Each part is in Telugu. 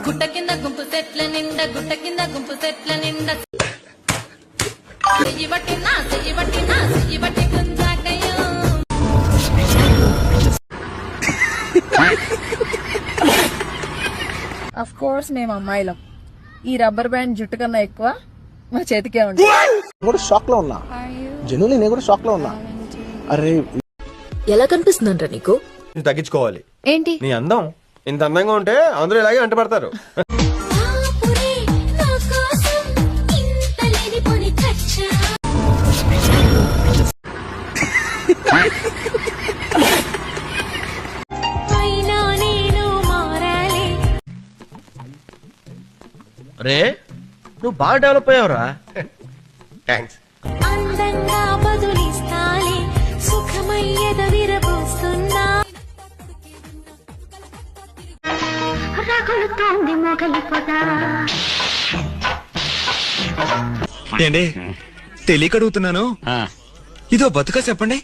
గుట్ట కింద గుంపు సెట్ల నిండా గుట్ట కింద గుంపు సెట్ల నిండా చెయ్యి పట్టినా చెయ్యి పట్టినా చెయ్యి పట్టి గుంజాకయ్యో. అఫ్ కోర్స్ మేము అమ్మాయిలం. ఈ రబ్బర్ బ్యాండ్ జుట్టు కన్నా ఎక్కువ మా చేతికే ఉంటుంది. షాక్ లో ఉన్నా, జెన్యున్లీ నేను కూడా షాక్ లో ఉన్నా. అరే ఎలా కనిపిస్తుందంట నీకు? తగ్గించుకోవాలి. ఏంటి నీ అందం ఇంత అందంగా ఉంటే అందరూ ఇలాగే వెంటబడతారు. రే నువ్వు బాగా డెవలప్ అయ్యావురా. థ్యాంక్స్. అందంగా బదులిస్తాలే సుఖమయ్యద విరబోస్తున్నా రగులుతోంది మొగలి పొద. ఏండి తెలియక అడుగుతున్నాను, ఇదో బతుక చెప్పండి.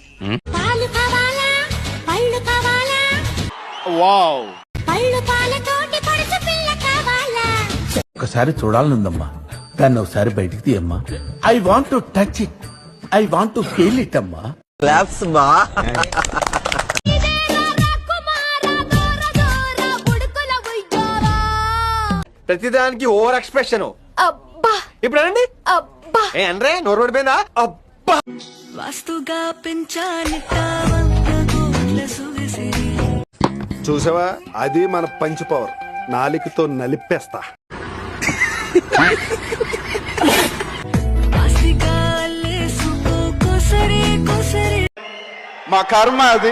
పాలు కావాలా పళ్ళు కావాలా పళ్ళు పాలతోటి పడుచు పిల్ల కావాలా. ఒకసారి చూడాలనుందమ్మా, దాన్ని ఒకసారి బయటికి తీయమ్మా. I want to touch it, I want to feel it అమ్మా. క్లాప్స్ బా. ప్రతిదానికి ఓవర్ ఎక్స్ప్రెషన్. అబ్బా ఇప్పుడు అనండి. అబ్బా ఏ అనరే నోరు పడిపోయిందా? అబ్బా వాస్తుగా పెంచాలి చూసావా, అది మన పంచ్ పవర్. నాలికతో నలిపేస్తా. మా కర్మ అది.